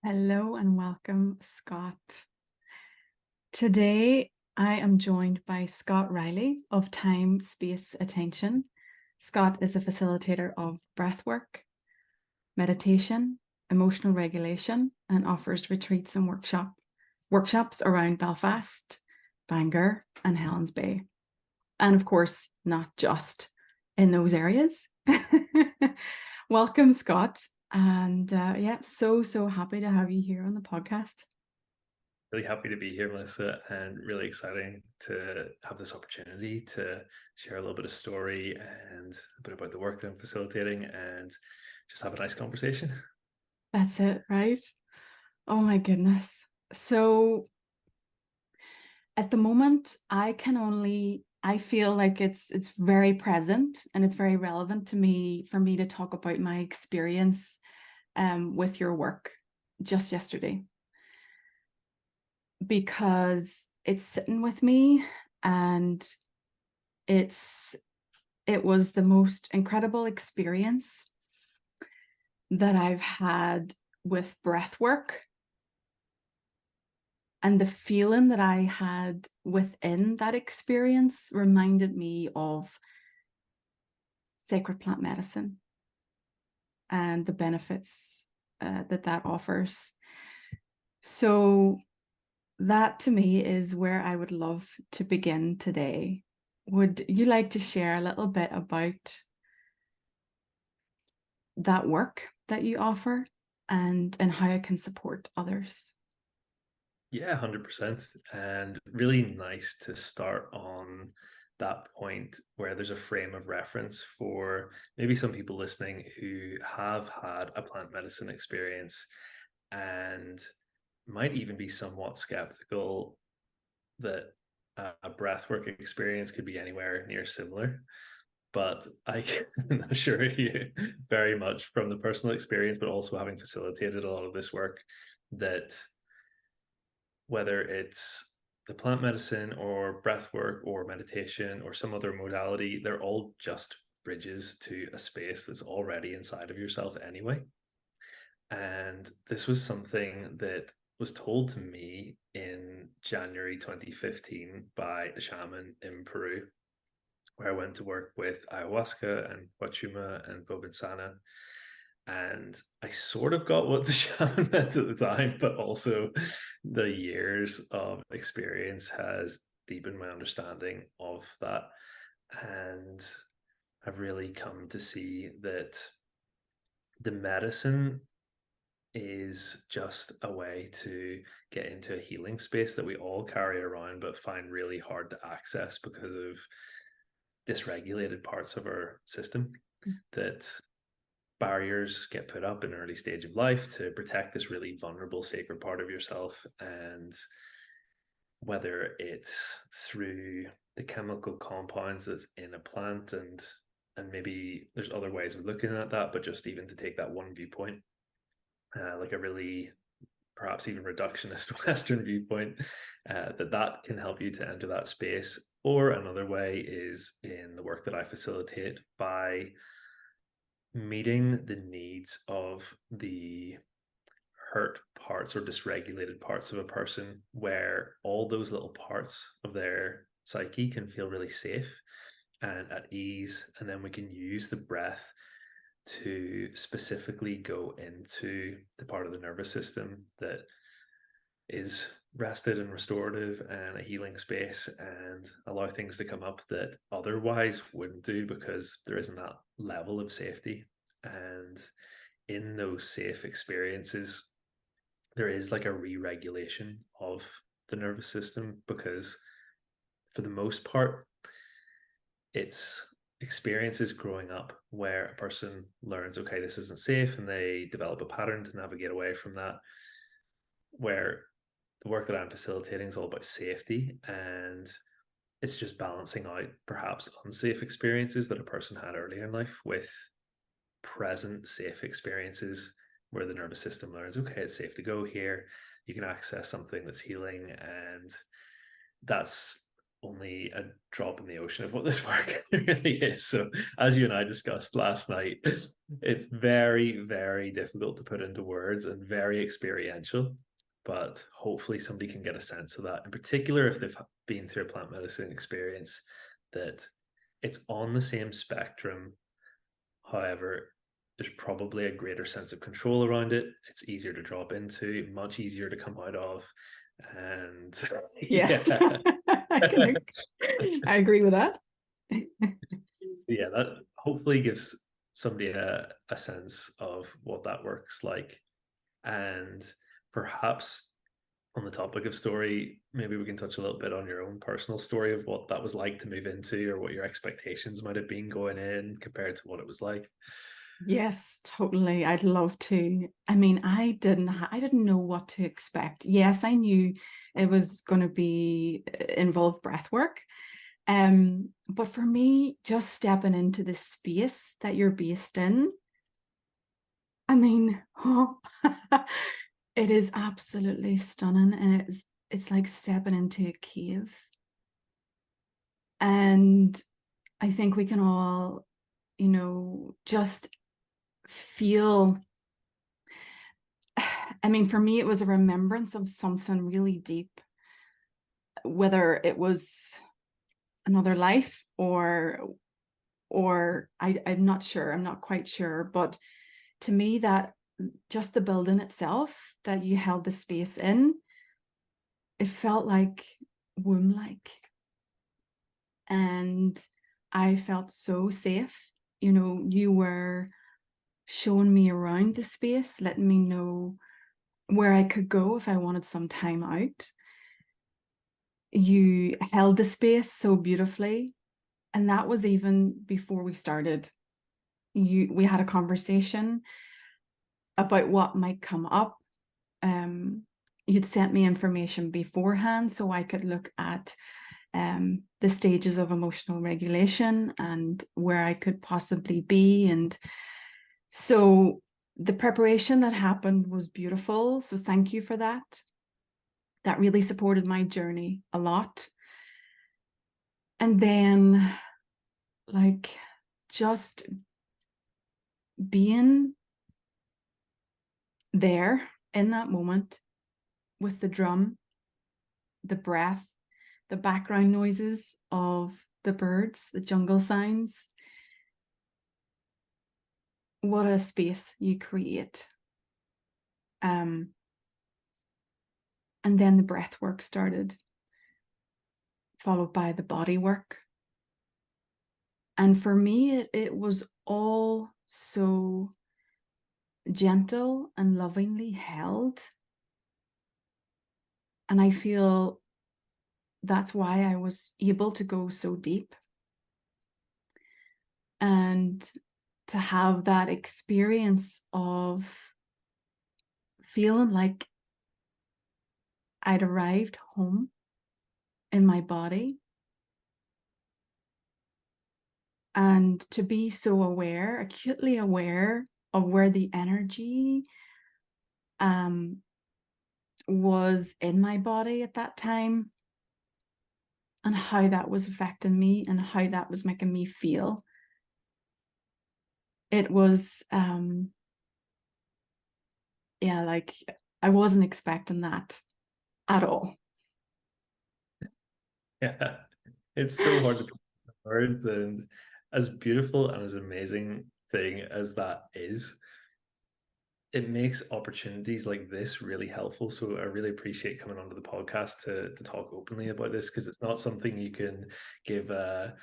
Hello and welcome, Scott. Today, I am joined by Scott Riley of Time, Space, Attention. Scott is a facilitator of breathwork, meditation, emotional regulation, and offers retreats and workshops around Belfast, Bangor, and Helens Bay. And of course, not just in those areas. Welcome, Scott. And so happy to have you here on the podcast. Really happy to be here, Melissa, and really exciting to have this opportunity to share a little bit of story and a bit about the work that I'm facilitating and just have a nice conversation. That's it, right? Oh my goodness. So at the moment, I feel like it's very present and it's very relevant to me for me to talk about my experience with your work just yesterday, because it's sitting with me, and it's it was the most incredible experience that I've had with breath work, and the feeling that I had within that experience reminded me of sacred plant medicine and the benefits that offers. So that to me is where I would love to begin today. Would you like to share a little bit about that work that you offer and how it can support others? Yeah, 100%. And really nice to start on that point where there's a frame of reference for maybe some people listening who have had a plant medicine experience and might even be somewhat skeptical that a breathwork experience could be anywhere near similar. But I can assure you very much from the personal experience, but also having facilitated a lot of this work, that whether it's the plant medicine or breath work or meditation or some other modality, they're all just bridges to a space that's already inside of yourself anyway. And this was something that was told to me in January 2015 by a shaman in Peru, where I went to work with ayahuasca and Wachuma and Bobinsana. And I sort of got what the shaman meant at the time, but also the years of experience has deepened my understanding of that. And I've really come to see that the medicine is just a way to get into a healing space that we all carry around but find really hard to access because of dysregulated parts of our system, that barriers get put up in an early stage of life to protect this really vulnerable sacred part of yourself. And whether it's through the chemical compounds that's in a plant, and maybe there's other ways of looking at that, but just even to take that one viewpoint, like a really perhaps even reductionist Western viewpoint, that can help you to enter that space. Or another way is in the work that I facilitate by meeting the needs of the hurt parts or dysregulated parts of a person, where all those little parts of their psyche can feel really safe and at ease. And then we can use the breath to specifically go into the part of the nervous system that is rested and restorative and a healing space, and allow things to come up that otherwise wouldn't do because there isn't that level of safety. And in those safe experiences, there is like a re-regulation of the nervous system, because for the most part it's experiences growing up where a person learns, okay, this isn't safe, and they develop a pattern to navigate away from that, where the work that I'm facilitating is all about safety, and it's just balancing out perhaps unsafe experiences that a person had earlier in life with present safe experiences where the nervous system learns, okay, it's safe to go here. You can access something that's healing. And that's only a drop in the ocean of what this work really is. So, as you and I discussed last night, it's very, very difficult to put into words and very experiential. But hopefully, somebody can get a sense of that, in particular if they've been through a plant medicine experience, that it's on the same spectrum. However, there's probably a greater sense of control around it. It's easier to drop into, much easier to come out of. And Yes, yeah. I agree with that. Yeah, that hopefully gives somebody a sense of what that works like. And perhaps on the topic of story, maybe we can touch a little bit on your own personal story of what that was like to move into, or what your expectations might have been going in compared to what it was like. Yes, totally. I'd love to. I mean, I didn't know what to expect. Yes, I knew it was going to be involve breath work. But for me, just stepping into the space that you're based in, I mean, oh, it is absolutely stunning, and it's like stepping into a cave. And I think we can all, just feel. I mean, for me, it was a remembrance of something really deep, whether it was another life or I'm not sure. I'm not quite sure. But to me, that just the building itself that you held the space in, it felt like womb-like. And I felt so safe. You were showing me around the space, letting me know where I could go if I wanted some time out. You held the space so beautifully. And that was even before we started. We had a conversation about what might come up. You'd sent me information beforehand so I could look at the stages of emotional regulation and where I could possibly be. And so the preparation that happened was beautiful. So thank you for that. That really supported my journey a lot. And then, like, just being there in that moment with the drum, the breath, the background noises of the birds, the jungle sounds. What a space you create. And then the breath work started, followed by the body work. And for me, it was all so gentle and lovingly held. And I feel that's why I was able to go so deep and to have that experience of feeling like I'd arrived home in my body, and to be so aware, acutely aware of where the energy was in my body at that time, and how that was affecting me and how that was making me feel. It was yeah, like I wasn't expecting that at all. Yeah, it's so hard to put into words, and as beautiful and as amazing thing as that is, it makes opportunities like this really helpful. So I really appreciate coming onto the podcast to talk openly about this, because it's not something you can give a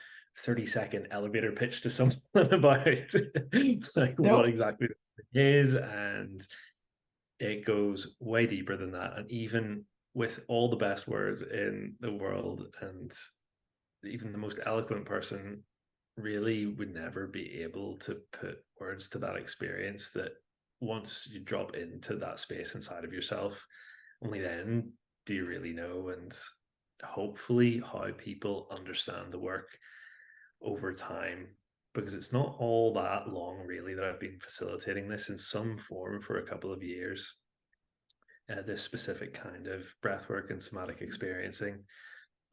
30-second elevator pitch to someone about like what Nope. exactly this thing is. And it goes way deeper than that. And even with all the best words in the world, and even the most eloquent person really would never be able to put words to that experience, that once you drop into that space inside of yourself, only then do you really know. And hopefully how people understand the work over time, because it's not all that long really that I've been facilitating this in some form for a couple of years, this specific kind of breathwork and somatic experiencing.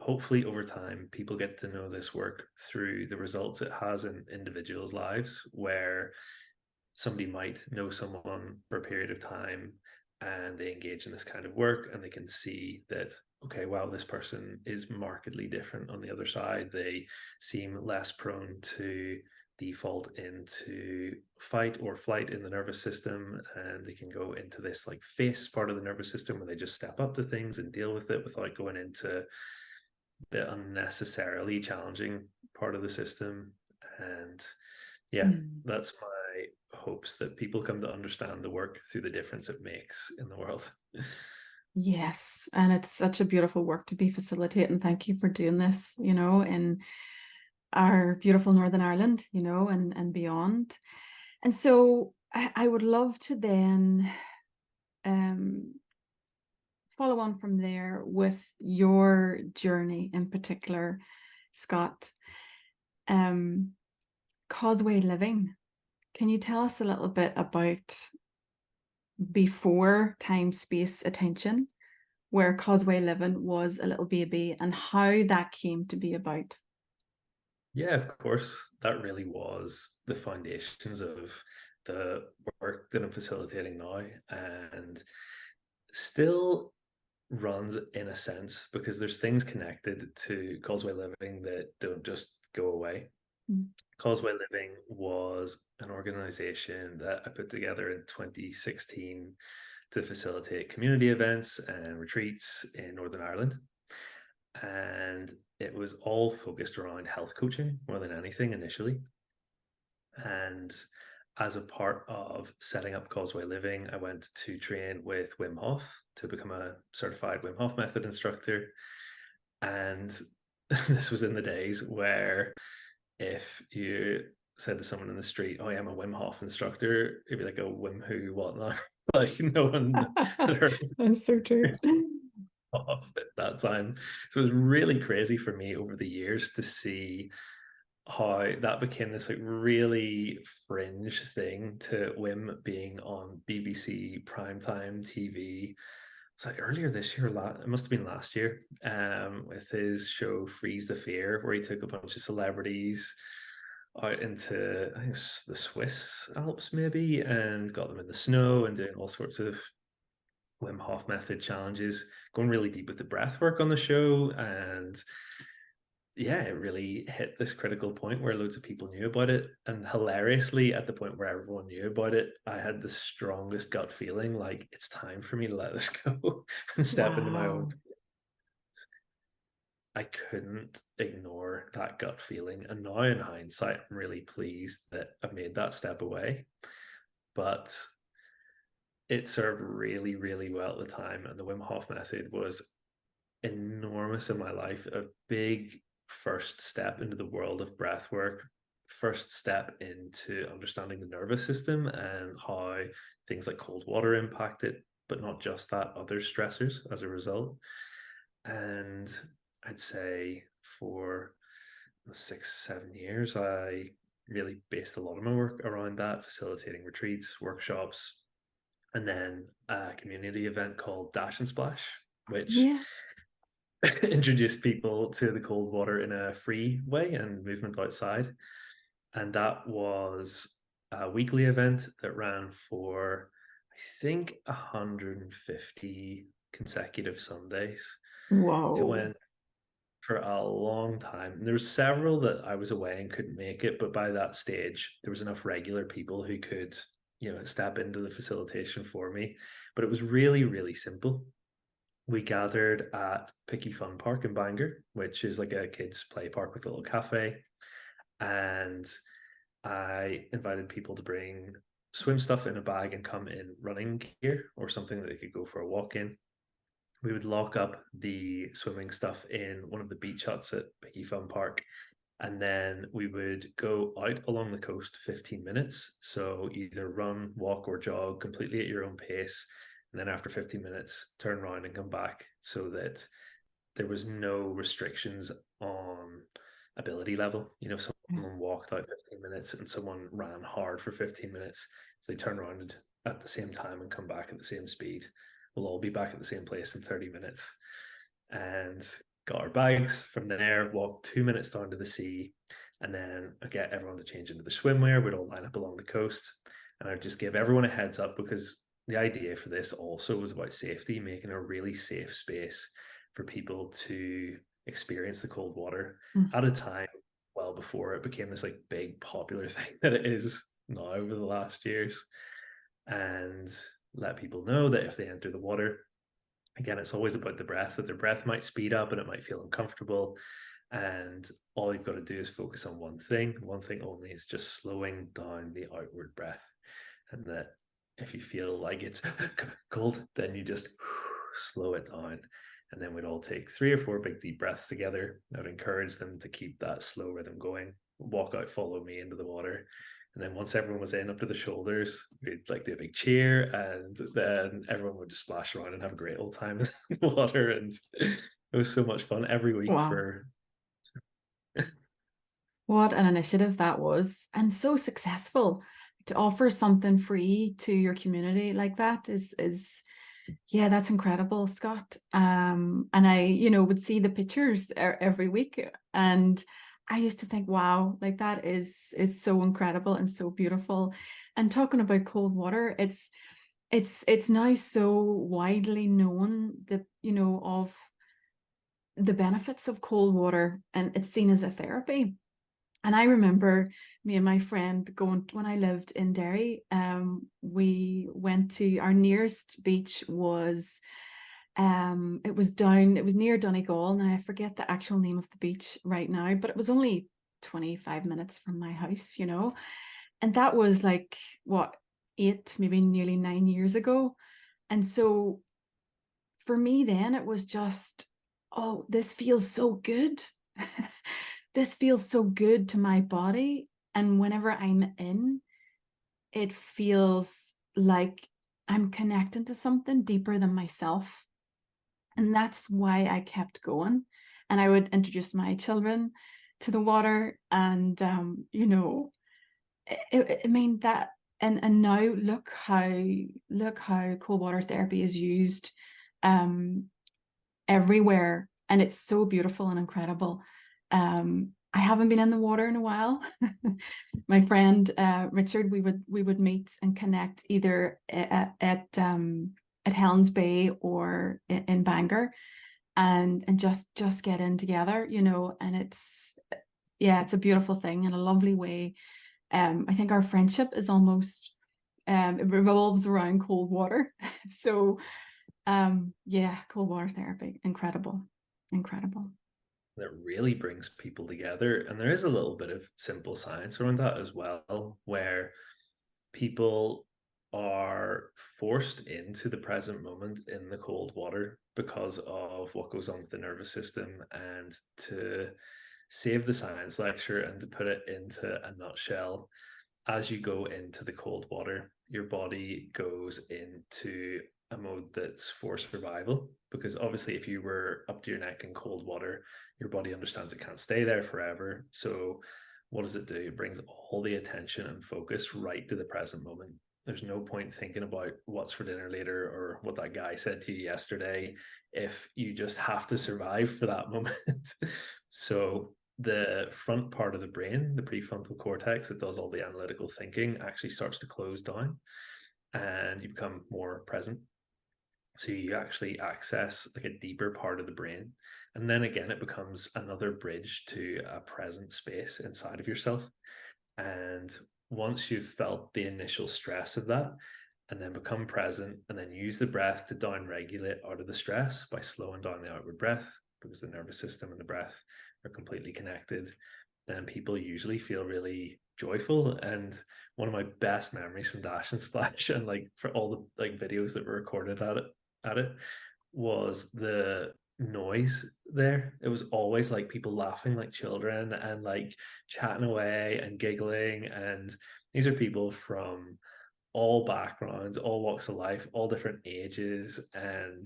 hopefully over time people get to know this work through the results it has in individuals' lives, where somebody might know someone for a period of time and they engage in this kind of work and they can see that, okay, wow, this person is markedly different on the other side. They seem less prone to default into fight or flight in the nervous system, and they can go into this like face part of the nervous system where they just step up to things and deal with it without going into the unnecessarily challenging part of the system. And yeah, Mm. that's my hopes, that people come to understand the work through the difference it makes in the world. Yes, and it's such a beautiful work to be facilitating. Thank you for doing this, in our beautiful Northern Ireland, and beyond. And so I would love to then um, follow on from there with your journey in particular, Scott. Um, Causeway Living. Can you tell us a little bit about before time, space, attention, where Causeway Living was a little baby and how that came to be about? Yeah, of course, that really was the foundations of the work that I'm facilitating now, and still runs in a sense, because there's things connected to Causeway Living that don't just go away. Mm. Causeway Living was an organization that I put together in 2016 to facilitate community events and retreats in Northern Ireland. And it was all focused around health coaching more than anything initially. And as a part of setting up Causeway Living, I went to train with Wim Hof to become a certified Wim Hof method instructor. And this was in the days where if you said to someone in the street, "Oh, yeah, I'm a Wim Hof instructor," it'd be like, "A Wim who? What now?" Like no one had heard That's so true. of at that time. So it was really crazy for me over the years to see how that became this like really fringe thing, to Wim being on BBC primetime TV. It's like earlier this year, it must have been last year, with his show Freeze the Fear, where he took a bunch of celebrities out into, I think it's the Swiss Alps maybe, and got them in the snow and doing all sorts of Wim Hof method challenges, going really deep with the breath work on the show. And yeah, it really hit this critical point where loads of people knew about it. And hilariously, at the point where everyone knew about it, I had the strongest gut feeling like it's time for me to let this go and step into my own. Wow. I couldn't ignore that gut feeling. And now, in hindsight, I'm really pleased that I made that step away. But it served really, really well at the time. And the Wim Hof method was enormous in my life, a big first step into the world of breath work, first step into understanding the nervous system and how things like cold water impact it, but not just that, other stressors as a result. And I'd say for 6, 7 years, I really based a lot of my work around that, facilitating retreats, workshops, and then a community event called Dash and Splash, which Yes. introduced people to the cold water in a free way and movement outside. And that was a weekly event that ran for, I think, 150 consecutive Sundays. It Whoa. went for a long time. There were several that I was away and couldn't make it, but by that stage, there was enough regular people who could, step into the facilitation for me. But it was really, really simple. We gathered at Picky Fun Park in Bangor, which is like a kids' play park with a little cafe. And I invited people to bring swim stuff in a bag and come in running gear or something that they could go for a walk in. We would lock up the swimming stuff in one of the beach huts at Picky Fun Park. And then we would go out along the coast 15 minutes. So either run, walk, or jog completely at your own pace. And then after 15 minutes, turn around and come back, so that there was no restrictions on ability level. If someone walked out 15 minutes and someone ran hard for 15 minutes, if they turn around at the same time and come back at the same speed, we'll all be back at the same place in 30 minutes. And got our bags from there, walked 2 minutes down to the sea, and then I get everyone to change into the swimwear. We'd all line up along the coast, and I'd just give everyone a heads up because the idea for this also was about safety, making a really safe space for people to experience the cold water Mm. at a time well before it became this like big popular thing that it is now over the last years. And let people know that if they enter the water, again, it's always about the breath, that their breath might speed up and it might feel uncomfortable. And all you've got to do is focus on one thing only, is just slowing down the outward breath. And that if you feel like it's cold, then you just slow it down. And then we'd all take 3 or 4 big deep breaths together. I'd encourage them to keep that slow rhythm going. Walk out, follow me into the water. And then once everyone was in up to the shoulders, we'd like do a big cheer, and then everyone would just splash around and have a great old time in the water. And it was so much fun every week Wow. for. What an initiative that was, and so successful. To offer something free to your community like that is yeah, that's incredible, Scott. And I, would see the pictures every week, and I used to think, wow, like that is so incredible and so beautiful. And talking about cold water, it's now so widely known that, of the benefits of cold water, and it's seen as a therapy. And I remember me and my friend going, when I lived in Derry, we went to, our nearest beach was, it was near Donegal. Now I forget the actual name of the beach right now, but it was only 25 minutes from my house, and that was like, what, 8, maybe nearly 9 years ago. And so for me then it was just, oh, this feels so good. This feels so good to my body. And whenever I'm in, it feels like I'm connecting to something deeper than myself. And that's why I kept going. And I would introduce my children to the water. And, I mean, that, and now look how cold water therapy is used everywhere. And it's so beautiful and incredible. I haven't been in the water in a while. My friend Richard, we would meet and connect either at Helens Bay or in Bangor, and just get in together, and it's a beautiful thing and a lovely way. I think our friendship is almost it revolves around cold water. So yeah, cold water therapy, incredible. That really brings people together. And there is a little bit of simple science around that as well, where people are forced into the present moment in the cold water because of what goes on with the nervous system. And to save the science lecture and to put it into a nutshell, as you go into the cold water, your body goes into a mode that's for survival. Because obviously, if you were up to your neck in cold water, your body understands it can't stay there forever. So, what does it do? It brings all the attention and focus right to the present moment. There's no point thinking about what's for dinner later or what that guy said to you yesterday if you just have to survive for that moment. So, the front part of the brain, the prefrontal cortex that does all the analytical thinking, actually starts to close down and you become more present. So you actually access like a deeper part of the brain. And then again, it becomes another bridge to a present space inside of yourself. And once you've felt the initial stress of that, and then become present, and then use the breath to down regulate out of the stress by slowing down the outward breath, because the nervous system and the breath are completely connected, then people usually feel really joyful. And one of my best memories from Dash and Splash, and like for all the like videos that were recorded at it was the noise there. It was always like people laughing like children and like chatting away and giggling. And these are people from all backgrounds, all walks of life, all different ages, and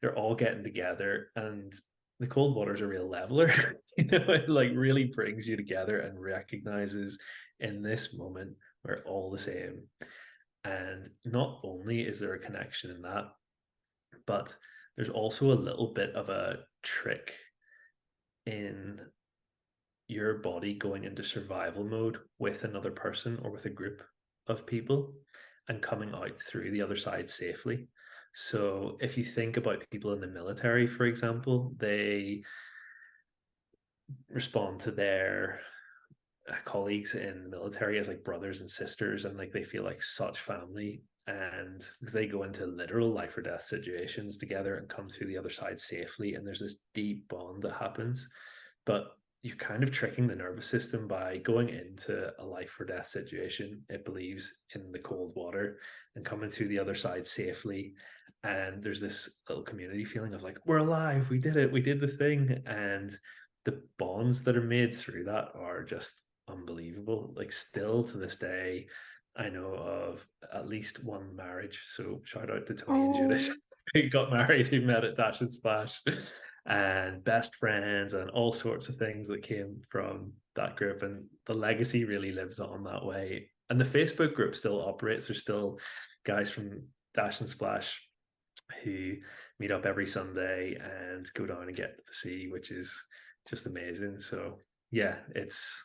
they're all getting together. And the cold water is a real leveler. It like really brings you together and recognizes in this moment we're all the same. And not only is there a connection in that, but there's also a little bit of a trick in your body going into survival mode with another person or with a group of people and coming out through the other side safely. So if you think about people in the military, for example, they respond to their colleagues in the military as like brothers and sisters, and like they feel like such family, and because they go into literal life or death situations together and come through the other side safely, and there's this deep bond that happens. But you're kind of tricking the nervous system by going into a life or death situation, it believes, in the cold water and coming through the other side safely. And there's this little community feeling of like, we're alive, we did it, we did the thing. And the bonds that are made through that are just unbelievable. Like, still to this day, I know of at least one marriage. So shout out to Tony and Judith, Oh, who got married, who met at Dash and Splash, and best friends and all sorts of things that came from that group. And the legacy really lives on that way. And the Facebook group still operates. There's still guys from Dash and Splash who meet up every Sunday and go down and get to the sea, which is just amazing. So yeah, it's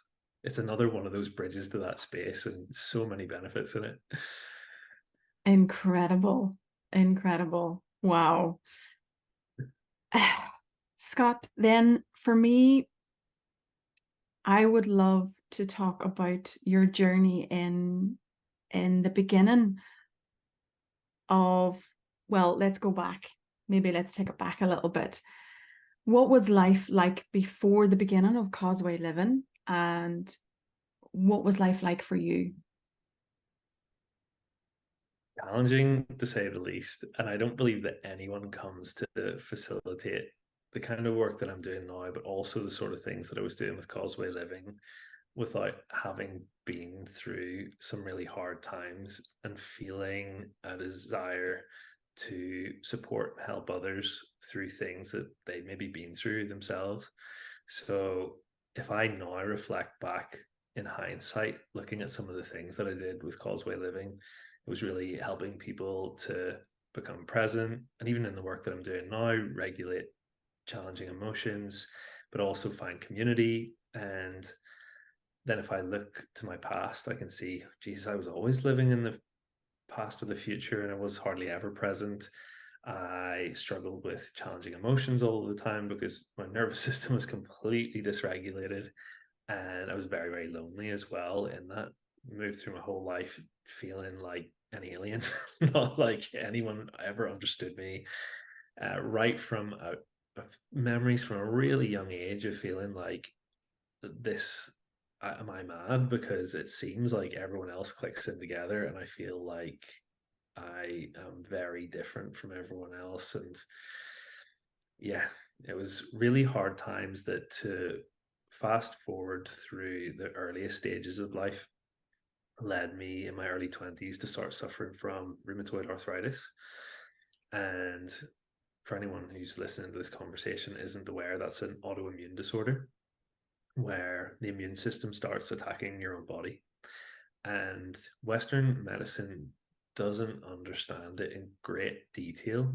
another one of those bridges to that space, and so many benefits in it. incredible. Incredible. Wow. Scott, then for me, I would love to talk about your journey in the beginning of, well, let's go back. Maybe let's take it back a little bit. What was life like before the beginning of Causeway Living, and what was life like for you? Challenging to say the least. And I don't believe that anyone comes to facilitate the kind of work that I'm doing now, but also the sort of things that I was doing with Causeway Living without having been through some really hard times and feeling a desire to support and help others through things that they maybe been through themselves. So if I now reflect back in hindsight, looking at some of the things that I did with Causeway Living, it was really helping people to become present, and even in the work that I'm doing now, regulate challenging emotions, but also find community. And then if I look to my past, I can see, Jesus, I was always living in the past or the future, and I was hardly ever present. I struggled with challenging emotions all the time because my nervous system was completely dysregulated, and I was very, very lonely as well. In that, moved through my whole life feeling like an alien, not like anyone ever understood me. Right from memories from a really young age of feeling like this, am I mad? Because it seems like everyone else clicks in together, and I feel like I am very different from everyone else. And yeah, it was really hard times that to fast forward through the earliest stages of life led me in my early 20s to start suffering from rheumatoid arthritis. And for anyone who's listening to this conversation isn't aware, that's an autoimmune disorder where the immune system starts attacking your own body. And Western medicine doesn't understand it in great detail,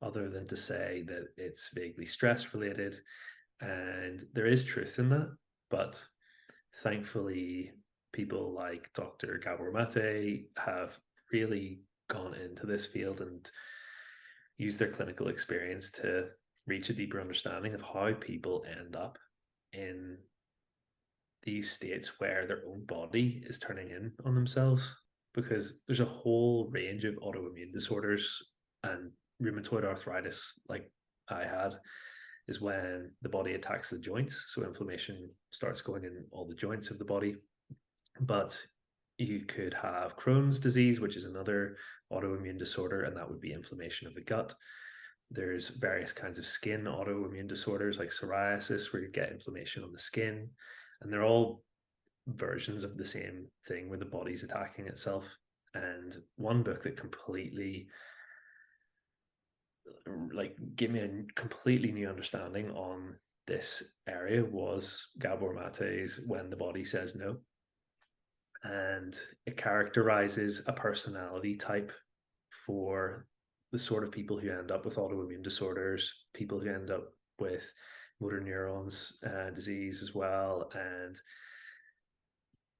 other than to say that it's vaguely stress related. And there is truth in that. But thankfully, people like Dr. Gabor Mate have really gone into this field and used their clinical experience to reach a deeper understanding of how people end up in these states where their own body is turning in on themselves, because there's a whole range of autoimmune disorders, and rheumatoid arthritis, like I had, is when the body attacks the joints, so inflammation starts going in all the joints of the body. But you could have Crohn's disease, which is another autoimmune disorder, and that would be inflammation of the gut. There's various kinds of skin autoimmune disorders like psoriasis, where you get inflammation on the skin, and they're all versions of the same thing where the body's attacking itself. And one book that completely like gave me a completely new understanding on this area was Gabor Mate's When the Body Says No. And it characterizes a personality type for the sort of people who end up with autoimmune disorders, people who end up with motor neurons disease as well. And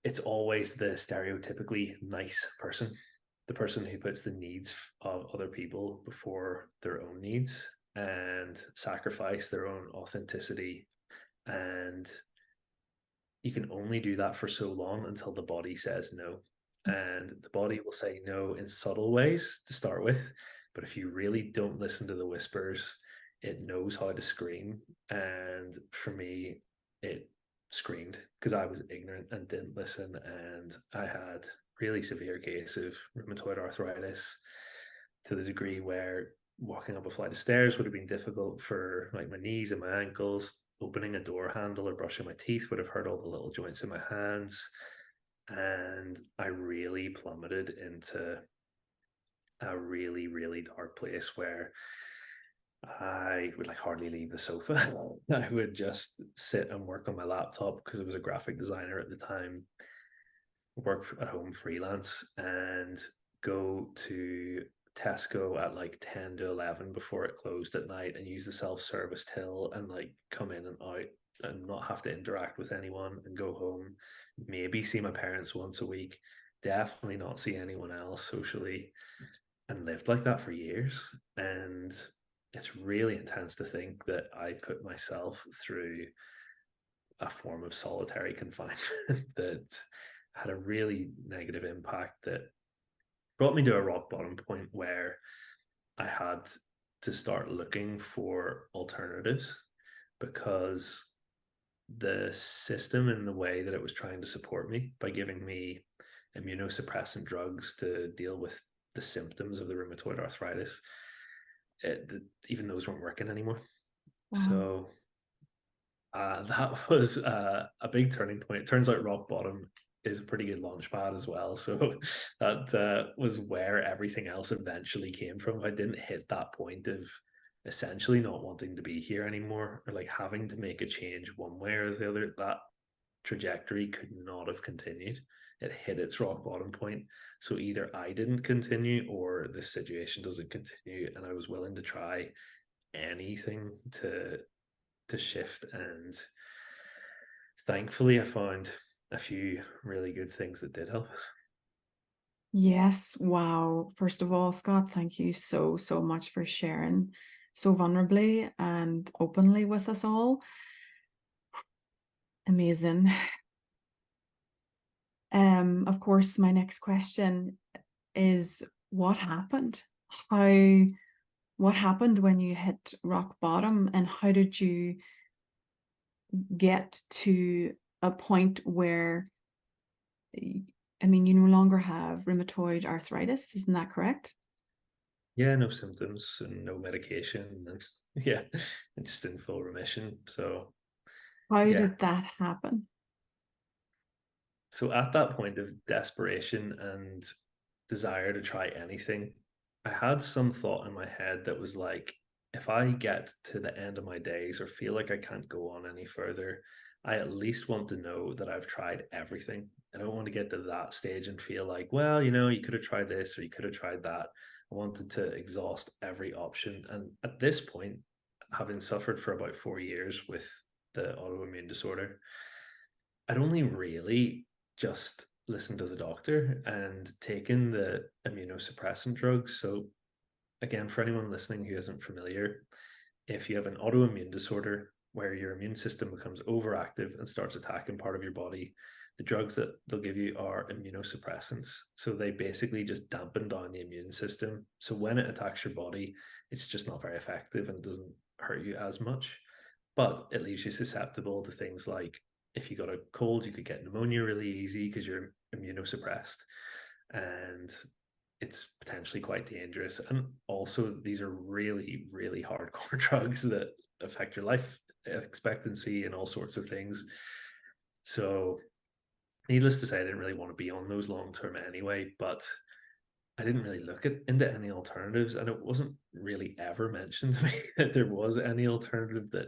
it's always the stereotypically nice person, the person who puts the needs of other people before their own needs and sacrifice their own authenticity. And you can only do that for so long until the body says no. And the body will say no in subtle ways to start with. But if you really don't listen to the whispers, it knows how to scream. And for me, it screamed because I was ignorant and didn't listen. And I had really severe case of rheumatoid arthritis to the degree where walking up a flight of stairs would have been difficult for like my knees and my ankles. Opening a door handle or brushing my teeth would have hurt all the little joints in my hands. And I really plummeted into a really, really dark place where I would like hardly leave the sofa. I would just sit and work on my laptop because I was a graphic designer at the time, work at home freelance, and go to Tesco at like 10 to 11 before it closed at night and use the self-service till and like come in and out and not have to interact with anyone and go home, maybe see my parents once a week, definitely not see anyone else socially, and lived like that for years. And it's really intense to think that I put myself through a form of solitary confinement that had a really negative impact that brought me to a rock bottom point where I had to start looking for alternatives because the system and the way that it was trying to support me by giving me immunosuppressant drugs to deal with the symptoms of the rheumatoid arthritis, even those weren't working anymore. Wow. So that was a big turning point. It turns out rock bottom is a pretty good launch pad as well. So that was where everything else eventually came from. If I didn't hit that point of essentially not wanting to be here anymore or like having to make a change one way or the other, that trajectory could not have continued. It hit its rock bottom point. So either I didn't continue or this situation doesn't continue. And I was willing to try anything to shift. And thankfully, I found a few really good things that did help. Yes. Wow. First of all, Scott, thank you so, so much for sharing so vulnerably and openly with us all. Amazing. Of course, my next question is what happened? How, what happened when you hit rock bottom, and how did you get to a point where, I mean, you no longer have rheumatoid arthritis, isn't that correct? Yeah, no symptoms and no medication. And yeah, just in full remission. So, How yeah. did that happen? So, at that point of desperation and desire to try anything, I had some thought in my head that was like, if I get to the end of my days or feel like I can't go on any further, I at least want to know that I've tried everything. I don't want to get to that stage and feel like, well, you could have tried this or you could have tried that. I wanted to exhaust every option. And at this point, having suffered for about 4 years with the autoimmune disorder, I'd only really just listened to the doctor and taken the immunosuppressant drugs. So, again, for anyone listening who isn't familiar, if you have an autoimmune disorder where your immune system becomes overactive and starts attacking part of your body, the drugs that they'll give you are immunosuppressants. So they basically just dampen down the immune system. So when it attacks your body, it's just not very effective and it doesn't hurt you as much. But it leaves you susceptible to things like if you got a cold, you could get pneumonia really easy because you're immunosuppressed. And it's potentially quite dangerous. And also, these are really, really hardcore drugs that affect your life expectancy and all sorts of things. So, needless to say, I didn't really want to be on those long term anyway, but I didn't really look into any alternatives. And it wasn't really ever mentioned to me that there was any alternative, that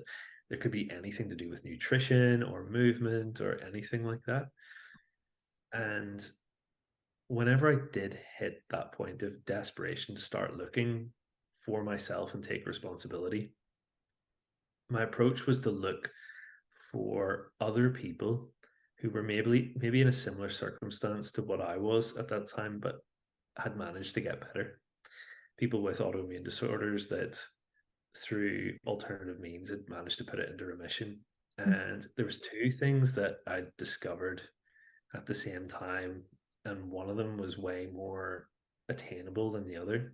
there could be anything to do with nutrition or movement or anything like that. And whenever I did hit that point of desperation to start looking for myself and take responsibility, my approach was to look for other people who were maybe in a similar circumstance to what I was at that time, but had managed to get better. People with autoimmune disorders that through alternative means had managed to put it into remission. And there was two things that I discovered at the same time, and one of them was way more attainable than the other.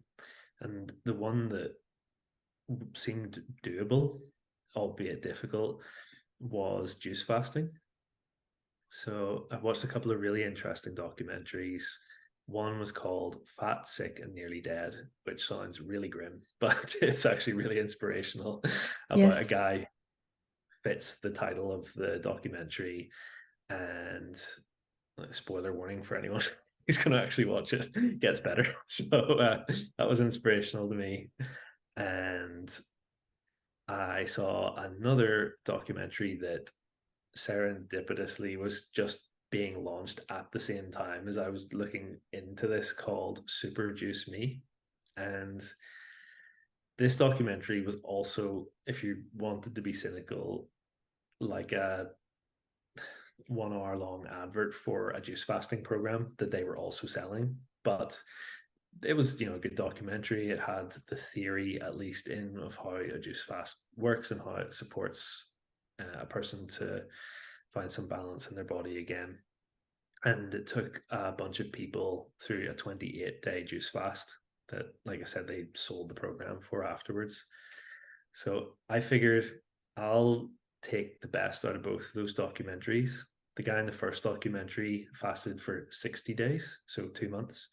And the one that seemed doable, albeit difficult, was juice fasting. So I watched a couple of really interesting documentaries. One was called Fat, Sick, and Nearly Dead, which sounds really grim, but it's actually really inspirational about a Yes. guy who fits the title of the documentary. And like, spoiler warning for anyone who's going to actually watch it, gets better. So that was inspirational to me. And I saw another documentary that serendipitously was just being launched at the same time as I was looking into this, called Super Juice Me. And this documentary was also, if you wanted to be cynical, like a 1 hour long advert for a juice fasting program that they were also selling. But it was, a good documentary. It had the theory, at least, in of how a juice fast works and how it supports a person to find some balance in their body again. And it took a bunch of people through a 28-day juice fast that, like I said, they sold the program for afterwards. So I figured I'll take the best out of both of those documentaries. The guy in the first documentary fasted for 60 days, so 2 months.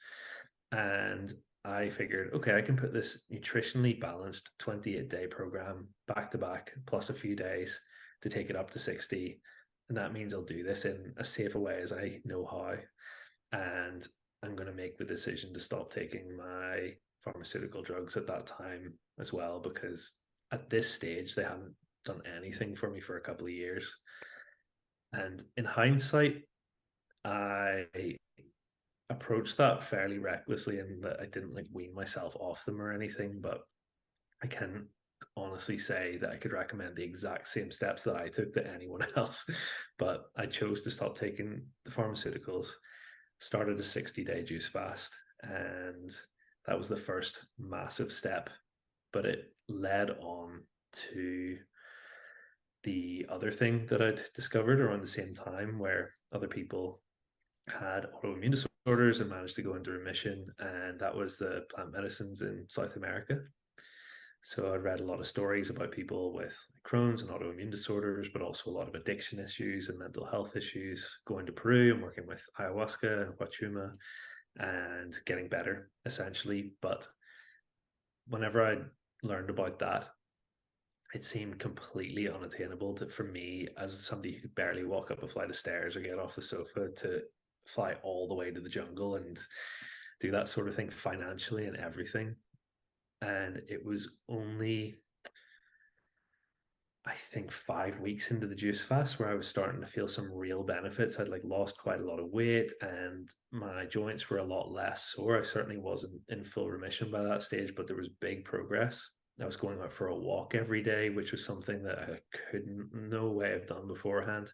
And I figured, okay, I can put this nutritionally balanced 28-day program back to back, plus a few days to take it up to 60. And that means I'll do this in as safe a way as I know how. And I'm going to make the decision to stop taking my pharmaceutical drugs at that time as well, because at this stage, they hadn't done anything for me for a couple of years. And in hindsight, I approached that fairly recklessly, and that I didn't like wean myself off them or anything, but I can honestly say that I could recommend the exact same steps that I took to anyone else. But I chose to stop taking the pharmaceuticals, started a 60-day juice fast, and that was the first massive step. But it led on to the other thing that I'd discovered around the same time, where other people had autoimmune disorders and managed to go into remission, and that was the plant medicines in South America. So I read a lot of stories about people with Crohn's and autoimmune disorders, but also a lot of addiction issues and mental health issues, going to Peru and working with ayahuasca and huachuma and getting better, essentially. But whenever I learned about that, it seemed completely unattainable for me, as somebody who could barely walk up a flight of stairs or get off the sofa, to fly all the way to the jungle and do that sort of thing financially and everything. And it was only, I think, 5 weeks into the juice fast where I was starting to feel some real benefits. I'd like lost quite a lot of weight and my joints were a lot less sore. I certainly wasn't in full remission by that stage, but there was big progress. I was going out for a walk every day, which was something that I couldn't, no way have done beforehand.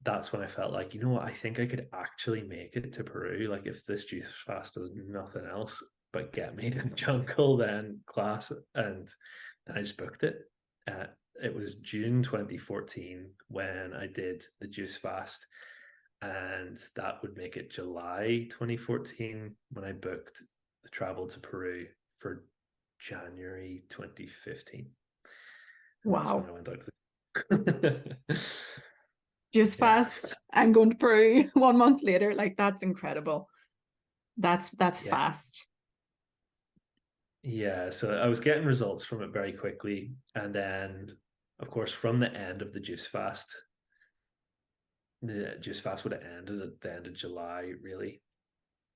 That's when I felt like, what, I think I could actually make it to Peru. Like, if this juice fast does nothing else but get me to jungle, then class. And then I just booked it. Uh, it was June 2014 when I did the juice fast. And that would make it July 2014 when I booked the travel to Peru for January 2015. And that's when Wow. I went out to Just yeah. fast and going to Peru 1 month later. Like, that's incredible. That's Yeah. fast. Yeah, so I was getting results from it very quickly. And then, of course, from the end of the juice fast would have ended at the end of July, really.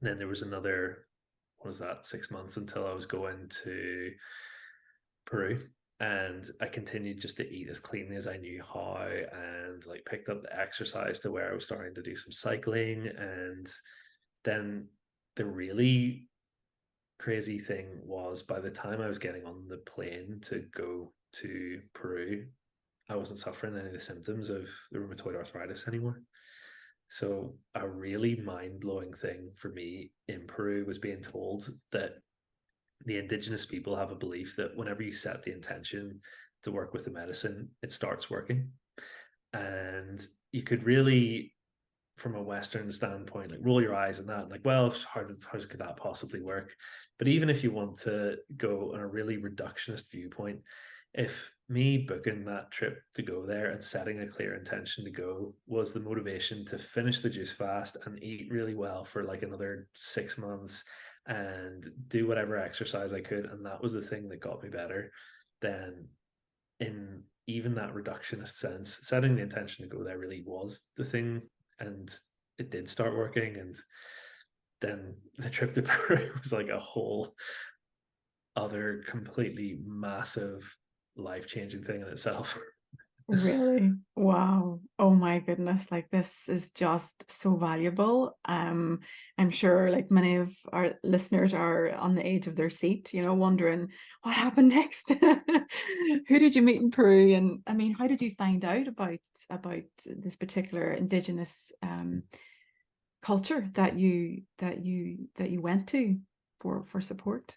And then there was another, what was that, 6 months until I was going to Peru. And I continued just to eat as cleanly as I knew how, and like picked up the exercise to where I was starting to do some cycling. And then the really crazy thing was, by the time I was getting on the plane to go to Peru, I wasn't suffering any of the symptoms of the rheumatoid arthritis anymore. So a really mind-blowing thing for me in Peru was being told that the indigenous people have a belief that whenever you set the intention to work with the medicine, it starts working. And you could really, from a Western standpoint, like roll your eyes at that, like, well, how could that possibly work? But even if you want to go on a really reductionist viewpoint, if me booking that trip to go there and setting a clear intention to go was the motivation to finish the juice fast and eat really well for like another 6 months and do whatever exercise I could, and that was the thing that got me better, then in even that reductionist sense, setting the intention to go there really was the thing, and it did start working. And then the trip to Peru was like a whole other completely massive life changing thing in itself. Really? Wow. Oh my goodness. Like this is just so valuable. I'm sure like many of our listeners are on the edge of their seat, wondering what happened next. Who did you meet in Peru? And I mean, how did you find out about this particular indigenous culture that you went to for support?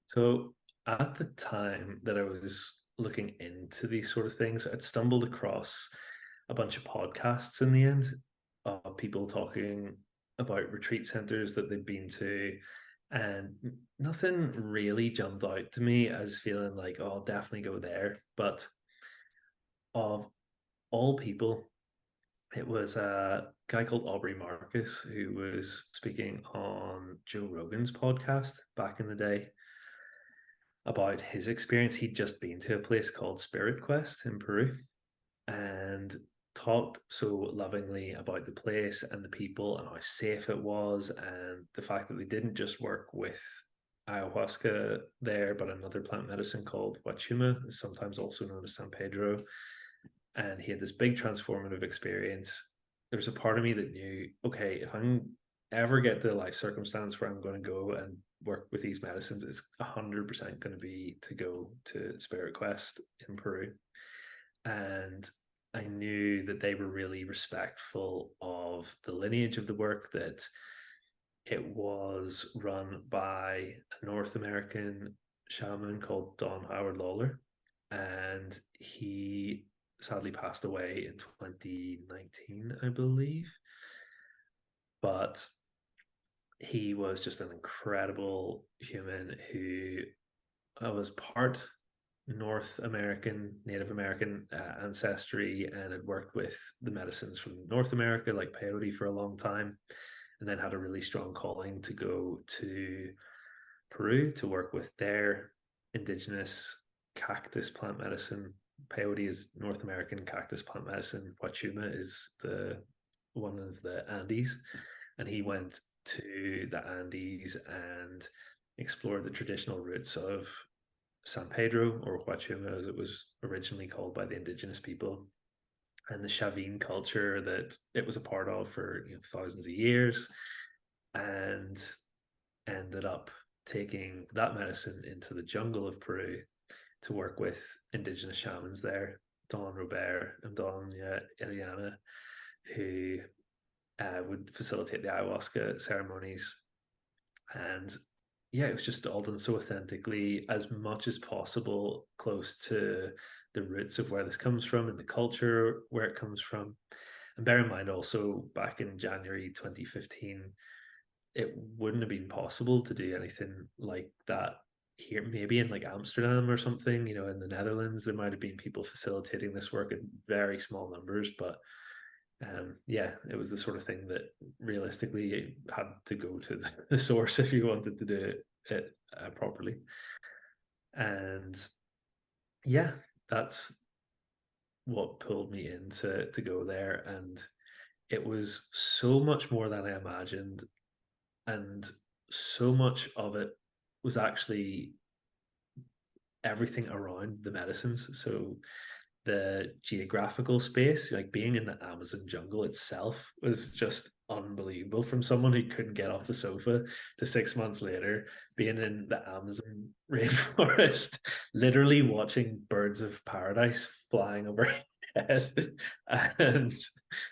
So at the time that I was looking into these sort of things, I'd stumbled across a bunch of podcasts in the end of people talking about retreat centers that they'd been to. And nothing really jumped out to me as feeling like, oh, I'll definitely go there. But of all people, it was a guy called Aubrey Marcus who was speaking on Joe Rogan's podcast back in the day about his experience. He'd just been to a place called Spirit Quest in Peru and talked so lovingly about the place and the people and how safe it was, and the fact that they didn't just work with ayahuasca there, but another plant medicine called Huachuma, sometimes also known as San Pedro. And he had this big transformative experience. There was a part of me that knew, okay, if I'm ever get to the life circumstance where I'm going to go and work with these medicines, it's 100% going to be to go to Spirit Quest in Peru. And I knew that they were really respectful of the lineage of the work, that it was run by a North American shaman called Don Howard Lawler. And he sadly passed away in 2019, I believe. But he was just an incredible human who was part North American, Native American ancestry, and had worked with the medicines from North America, like peyote, for a long time, and then had a really strong calling to go to Peru to work with their indigenous cactus plant medicine. Peyote is North American cactus plant medicine. Huachuma is the one of the Andes, and he went to the Andes and explored the traditional roots of San Pedro, or Huachuma as it was originally called by the indigenous people, and the Chavin culture that it was a part of for thousands of years, and ended up taking that medicine into the jungle of Peru to work with indigenous shamans there, Don Robert and Doña Eliana, who would facilitate the ayahuasca ceremonies. And yeah, it was just all done so authentically, as much as possible, close to the roots of where this comes from and the culture where it comes from. And bear in mind also, back in January 2015, it wouldn't have been possible to do anything like that here. Maybe in like Amsterdam or something, in the Netherlands, there might have been people facilitating this work in very small numbers, but yeah, it was the sort of thing that realistically had to go to the source if you wanted to do it properly. And yeah, that's what pulled me in to go there. And it was so much more than I imagined. And so much of it was actually everything around the medicines. So the geographical space, like being in the Amazon jungle itself was just unbelievable. From someone who couldn't get off the sofa to 6 months later being in the Amazon rainforest, literally watching birds of paradise flying overhead, and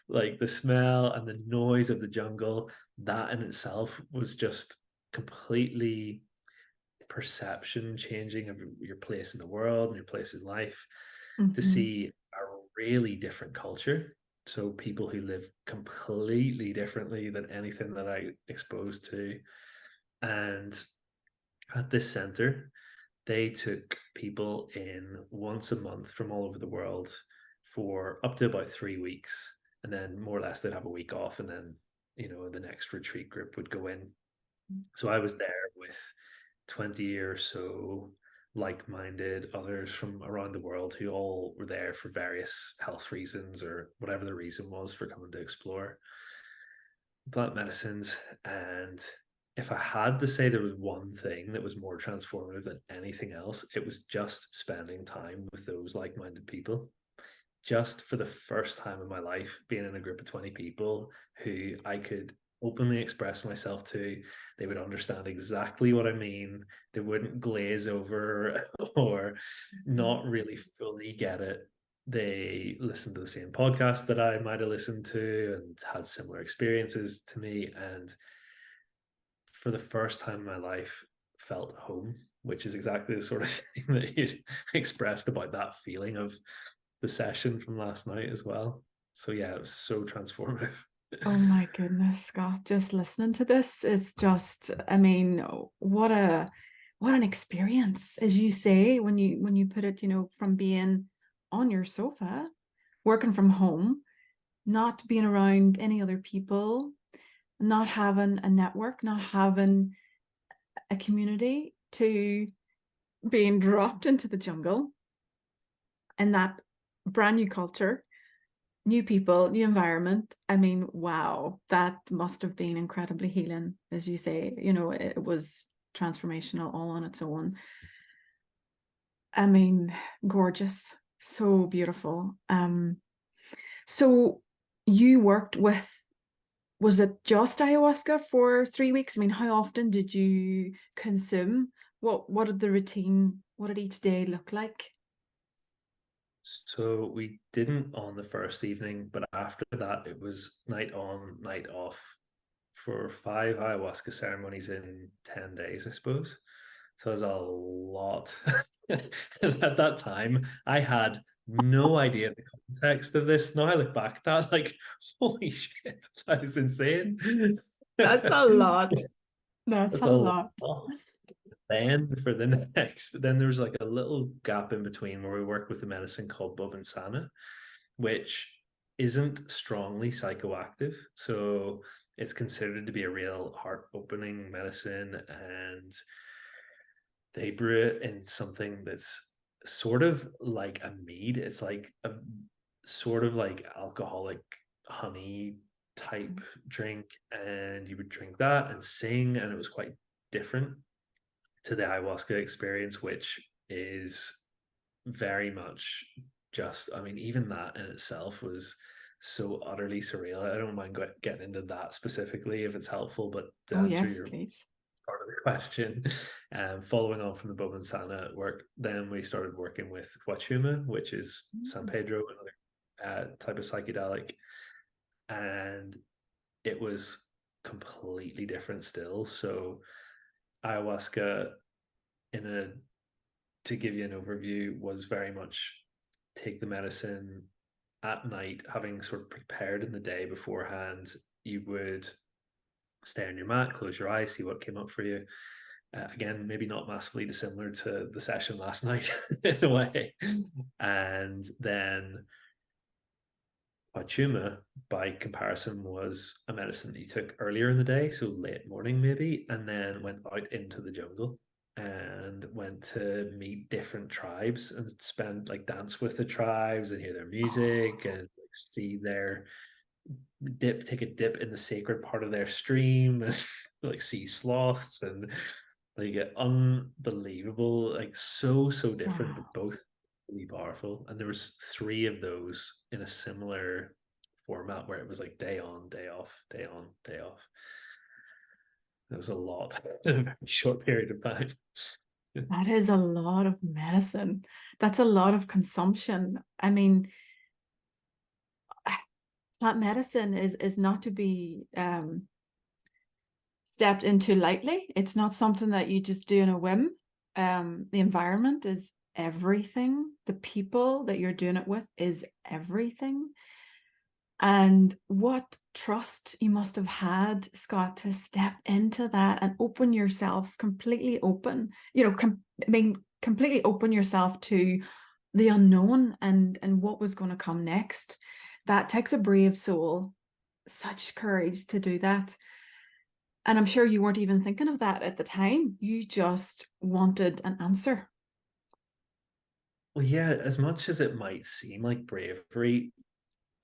like the smell and the noise of the jungle, that in itself was just completely perception changing of your place in the world and your place in life, to Mhm. see a really different culture. So people who live completely differently than anything that I exposed to. And at this center, they took people in once a month from all over the world for up to about 3 weeks. And then more or less they'd have a week off, and then, the next retreat group would go in. So I was there with 20 or so like-minded others from around the world who all were there for various health reasons or whatever the reason was for coming to explore plant medicines. And if I had to say there was one thing that was more transformative than anything else, it was just spending time with those like-minded people. Just for the first time in my life, being in a group of 20 people who I could openly express myself to. They would understand exactly what I mean. They wouldn't glaze over or not really fully get it. They listened to the same podcast that I might have listened to and had similar experiences to me. And for the first time in my life, felt home, which is exactly the sort of thing that you expressed about that feeling of the session from last night as well. So yeah, it was so transformative. Oh my goodness, Scott, just listening to this is just, I mean, what an experience, as you say, when you put it, from being on your sofa, working from home, not being around any other people, not having a network, not having a community, to being dropped into the jungle and that brand new culture, new people, new environment. I mean, wow, that must have been incredibly healing, as you say. It was transformational all on its own. I mean, gorgeous, so beautiful. So you worked with, was it just ayahuasca for 3 weeks? I mean, how often did you consume? What did the routine, what did each day look like? So we didn't on the first evening, but after that it was night on, night off for 5 ayahuasca ceremonies in 10 days, I suppose. So it was a lot. At that time, I had no idea the context of this. Now I look back at that, like, holy shit, that is insane. That's a lot. That's That's a a lot. lot. Then for the next, then there's like a little gap in between where we work with a medicine called Bobinsana, which isn't strongly psychoactive. So it's considered to be a real heart opening medicine. And they brew it in something that's sort of like a mead. It's like a sort of like alcoholic honey type drink. And you would drink that and sing. And it was quite different to the ayahuasca experience, which is very much just, I mean, even that in itself was so utterly surreal. I don't mind getting into that specifically if it's helpful, but to Oh, answer yes, your please. part of the question, following on from the Bob and Sana work, then we started working with Huachuma, which is San Mm. Pedro, another type of psychedelic. And it was completely different still. So ayahuasca, in a to give you an overview, was very much take the medicine at night, having sort of prepared in the day beforehand. You would stay on your mat, close your eyes, see what came up for you. Again, maybe not massively dissimilar to the session last night in a way. And then Pachuma, by comparison, was a medicine that you took earlier in the day, so late morning maybe, and then went out into the jungle and went to meet different tribes and spend like dance with the tribes and hear their music and like, see their take a dip in the sacred part of their stream and like see sloths and like unbelievable, like so different, Wow. but both really powerful. And there was three of those in a similar format where it was like day on, day off, day on, day off. There was a lot in a very short period of time. That is a lot of medicine. That's a lot of consumption. I mean, plant medicine is not to be stepped into lightly. It's not something that you just do in a whim. The environment is everything. The people that you're doing it with is everything. And what trust you must have had, Scott, to step into that and open yourself completely open, completely open yourself to the unknown and what was going to come next. That takes a brave soul, such courage to do that. And I'm sure you weren't even thinking of that at the time. You just wanted an answer. Well, yeah, as much as it might seem like bravery,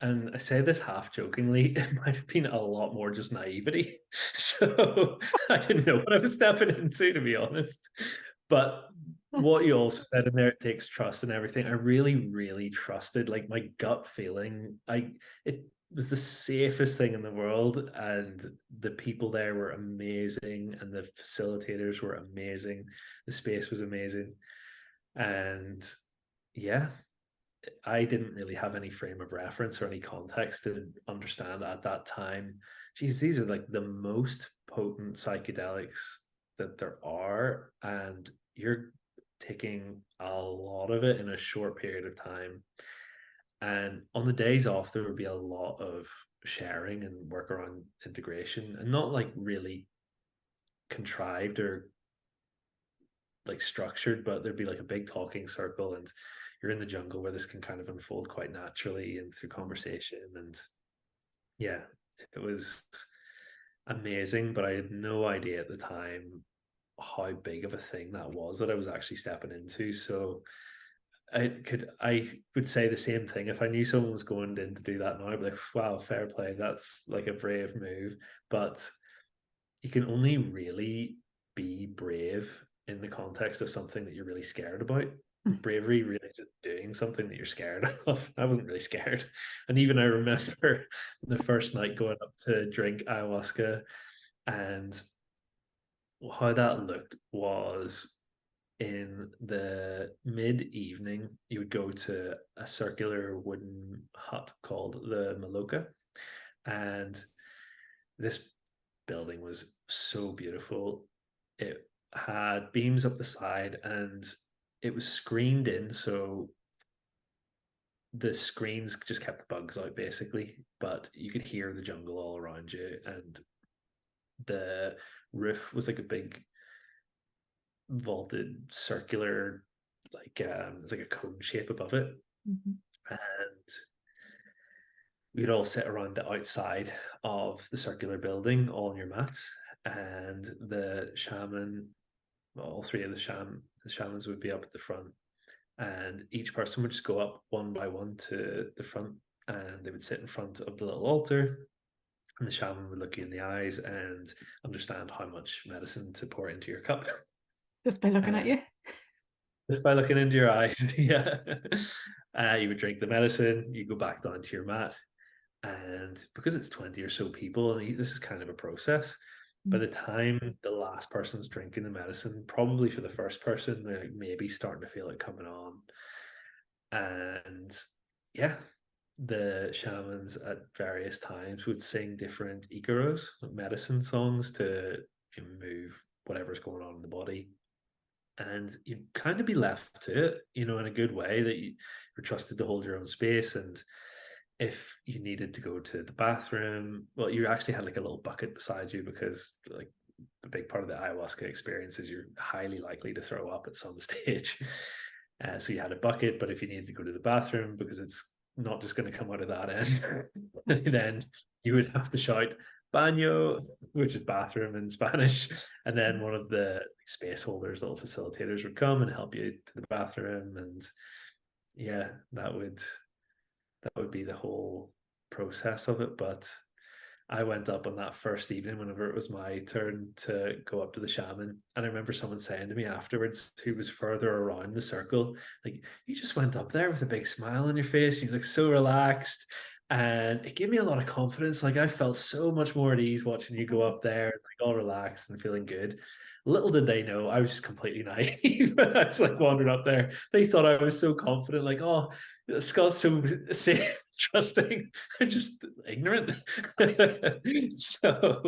and I say this half jokingly, it might have been a lot more just naivety. So I didn't know what I was stepping into, to be honest. But what you also said in there, it takes trust and everything. I really, really trusted, like my gut feeling. It was the safest thing in the world, and the people there were amazing, and the facilitators were amazing. The space was amazing, and yeah, I didn't really have any frame of reference or any context to understand at that time. Geez, these are like the most potent psychedelics that there are, and you're taking a lot of it in a short period of time. And on the days off, there would be a lot of sharing and work around integration, and not like really contrived or like structured, but there'd be like a big talking circle, and you're in the jungle where this can kind of unfold quite naturally and through conversation. And yeah, it was amazing, but I had no idea at the time how big of a thing that was that I was actually stepping into. So I would say the same thing if I knew someone was going in to do that now. I'd be like, wow, fair play. That's like a brave move. But you can only really be brave in the context of something that you're really scared about. Bravery really just doing something that you're scared of. I wasn't really scared. And even I remember the first night going up to drink ayahuasca, and how that looked was in the mid evening, you would go to a circular wooden hut called the Maloka. And this building was so beautiful. It had beams up the side, and it was screened in, so the screens just kept the bugs out basically, but you could hear the jungle all around you. And the roof was like a big vaulted circular, like it's like a cone shape above it. Mm-hmm. And we'd all sit around the outside of the circular building all on your mats, and the shaman, all three of the shamans would be up at the front, and each person would just go up one by one to the front, and they would sit in front of the little altar, and the shaman would look you in the eyes and understand how much medicine to pour into your cup. Just by looking at uh, you. just by looking into your eyes. Yeah. You would drink the medicine, you go back down to your mat, and because it's 20 or so people, and this is kind of a process, by the time the last person's drinking the medicine, probably for the first person, they're like maybe starting to feel it coming on. And yeah, the shamans at various times would sing different ikaros, medicine songs, to move whatever's going on in the body. And you'd kind of be left to it, in a good way, that you're trusted to hold your own space. And if you needed to go to the bathroom, well, you actually had like a little bucket beside you, because like a big part of the ayahuasca experience is you're highly likely to throw up at some stage. So you had a bucket, but if you needed to go to the bathroom, because it's not just going to come out of that end, then you would have to shout baño, which is bathroom in Spanish, and then one of the space holders, little facilitators, would come and help you to the bathroom. And yeah, that would be the whole process of it. But I went up on that first evening whenever it was my turn to go up to the shaman. And I remember someone saying to me afterwards, who was further around the circle, like, you just went up there with a big smile on your face. You look so relaxed. And it gave me a lot of confidence. Like, I felt so much more at ease watching you go up there, like all relaxed and feeling good. Little did they know, I was just completely naive. I was like wandering up there. They thought I was so confident, like, oh, Scott's so safe, trusting. I'm just ignorant. So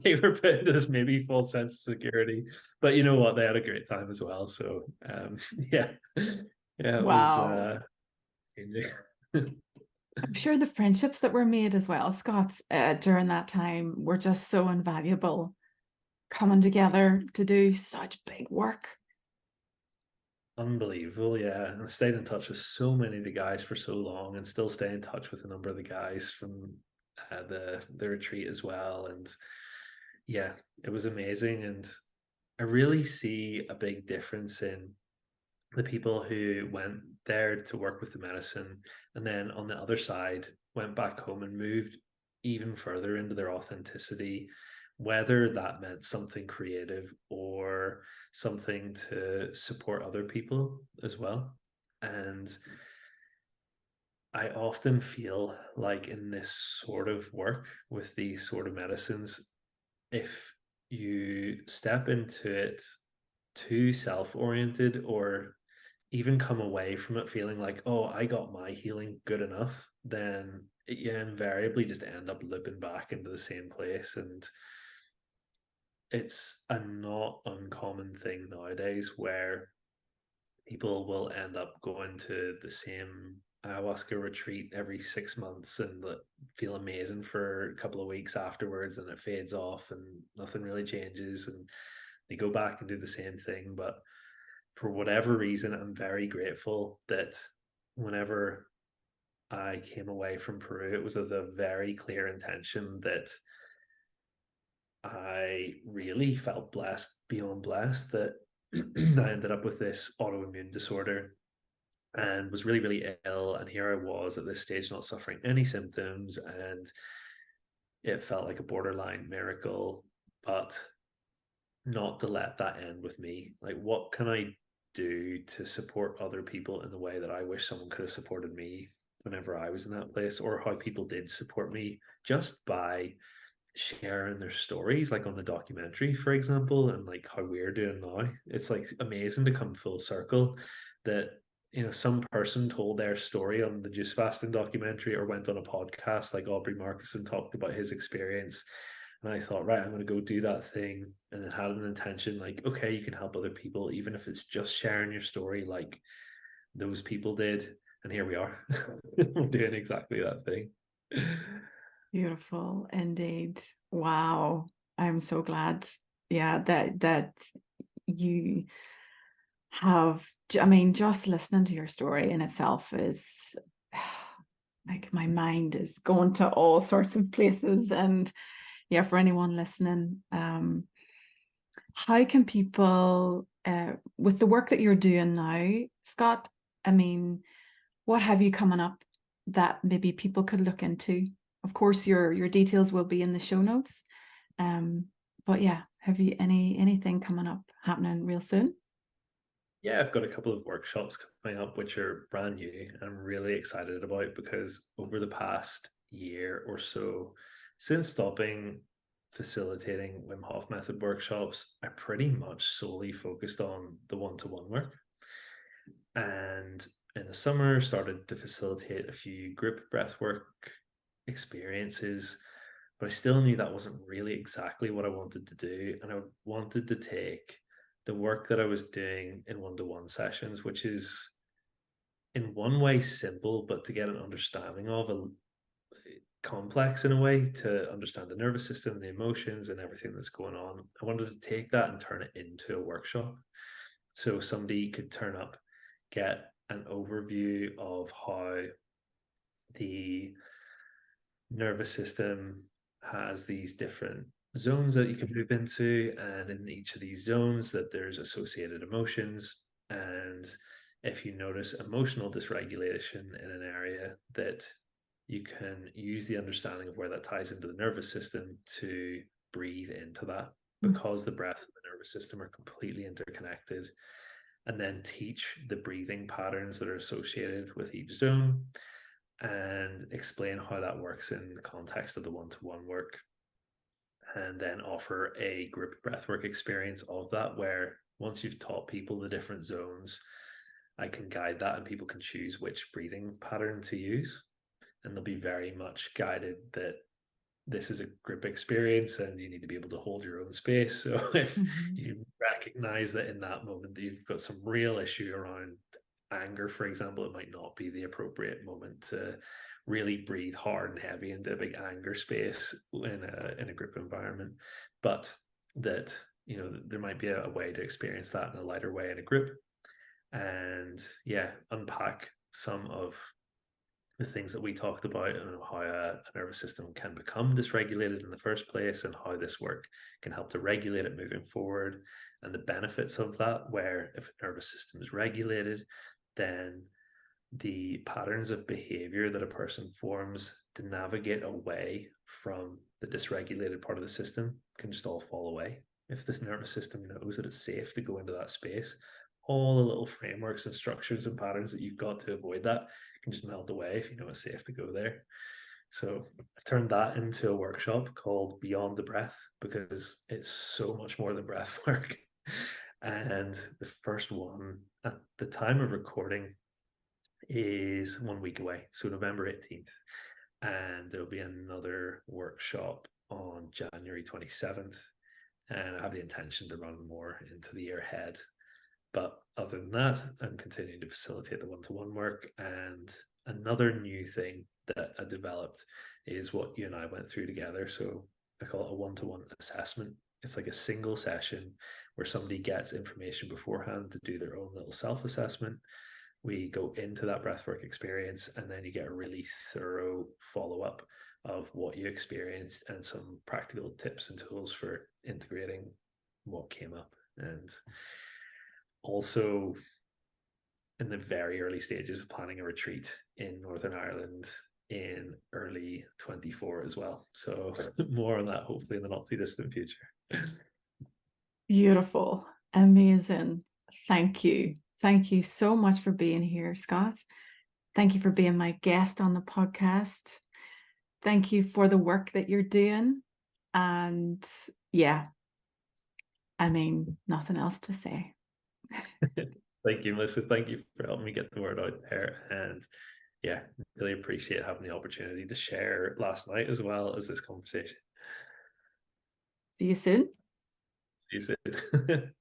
they were put into this maybe false sense of security. But you know what? They had a great time as well. So yeah. Yeah, it was Wow. changing. I'm sure the friendships that were made as well, Scott, during that time were just so invaluable, coming together to do such big work. Unbelievable, yeah. And I stayed in touch with so many of the guys for so long, and still stay in touch with a number of the guys from the retreat as well. And yeah, it was amazing. And I really see a big difference in the people who went there to work with the medicine, and then on the other side went back home and moved even further into their authenticity, whether that meant something creative or something to support other people as well. And I often feel like in this sort of work with these sort of medicines, if you step into it too self oriented, or even come away from it feeling like, oh, I got my healing good enough, then you invariably just end up looping back into the same place. And it's a not uncommon thing nowadays where people will end up going to the same ayahuasca retreat every 6 months and feel amazing for a couple of weeks afterwards, and it fades off and nothing really changes, and they go back and do the same thing. But for whatever reason, I'm very grateful that whenever I came away from Peru, it was with a very clear intention that I really felt blessed beyond blessed that I ended up with this autoimmune disorder and was really, really ill. And here I was at this stage, not suffering any symptoms. And it felt like a borderline miracle, but not to let that end with me. Like, what can I do to support other people in the way that I wish someone could have supported me whenever I was in that place, or how people did support me just by sharing their stories, like on the documentary, for example, and like how we're doing now. It's like amazing to come full circle that, you know, some person told their story on the juice fasting documentary or went on a podcast like Aubrey Marcus and talked about his experience. And I thought, right, I'm going to go do that thing. And it had an intention like, okay, you can help other people, even if it's just sharing your story like those people did. And here we are. We're doing exactly that thing. Beautiful indeed. Wow. I'm so glad. Yeah, that you have, I mean, just listening to your story in itself is like my mind is going to all sorts of places. And yeah, for anyone listening, how can people, with the work that you're doing now, Scott, I mean, what have you coming up that maybe people could look into? Of course, your details will be in the show notes. But yeah, have you anything coming up happening real soon? Yeah, I've got a couple of workshops coming up which are brand new and I'm really excited about, because over the past year or so, since stopping facilitating Wim Hof method workshops, I pretty much solely focused on the one-to-one work. And in the summer, started to facilitate a few group breathwork experiences, but I still knew that wasn't really exactly what I wanted to do. And I wanted to take the work that I was doing in one-to-one sessions, which is in one way simple, but to get an understanding of a complex in a way, to understand the nervous system, the emotions, and everything that's going on. I wanted to take that and turn it into a workshop. So somebody could turn up, get an overview of how the nervous system has these different zones that you can move into, and in each of these zones that there's associated emotions. And if you notice emotional dysregulation in an area, that you can use the understanding of where that ties into the nervous system to breathe into that, because the breath and the nervous system are completely interconnected, and then teach the breathing patterns that are associated with each zone and explain how that works in the context of the one-to-one work, and then offer a group breathwork experience of that, where once you've taught people the different zones, I can guide that and people can choose which breathing pattern to use, and they'll be very much guided that this is a group experience and you need to be able to hold your own space. So if you recognize that in that moment that you've got some real issue around anger, for example, it might not be the appropriate moment to really breathe hard and heavy into a big anger space in a group environment. But that, you know, there might be a way to experience that in a lighter way in a group, and yeah, unpack some of the things that we talked about, and how a nervous system can become dysregulated in the first place, and how this work can help to regulate it moving forward, and the benefits of that, where if a nervous system is regulated, then the patterns of behavior that a person forms to navigate away from the dysregulated part of the system can just all fall away. If this nervous system knows that it's safe to go into that space, all the little frameworks and structures and patterns that you've got to avoid that can just melt away if you know it's safe to go there. So I've turned that into a workshop called Beyond the Breath, because it's so much more than breath work. And the first one at the time of recording is 1 week away, so November 18th. And there'll be another workshop on January 27th. And I have the intention to run more into the year ahead. But other than that, I'm continuing to facilitate the one-to-one work. And another new thing that I developed is what you and I went through together. So I call it a one-to-one assessment. It's like a single session where somebody gets information beforehand to do their own little self-assessment. We go into that breathwork experience, and then you get a really thorough follow-up of what you experienced and some practical tips and tools for integrating what came up. And also in the very early stages of planning a retreat in Northern Ireland in early 24 as well. So more on that hopefully in the not too distant future. Beautiful. Amazing. Thank you. Thank you so much for being here, Scott. Thank you for being my guest on the podcast. Thank you for the work that you're doing. And yeah, I mean, nothing else to say. Thank you, Melissa. Thank you for helping me get the word out there. And yeah, really appreciate having the opportunity to share last night as well as this conversation. See you soon. See you soon.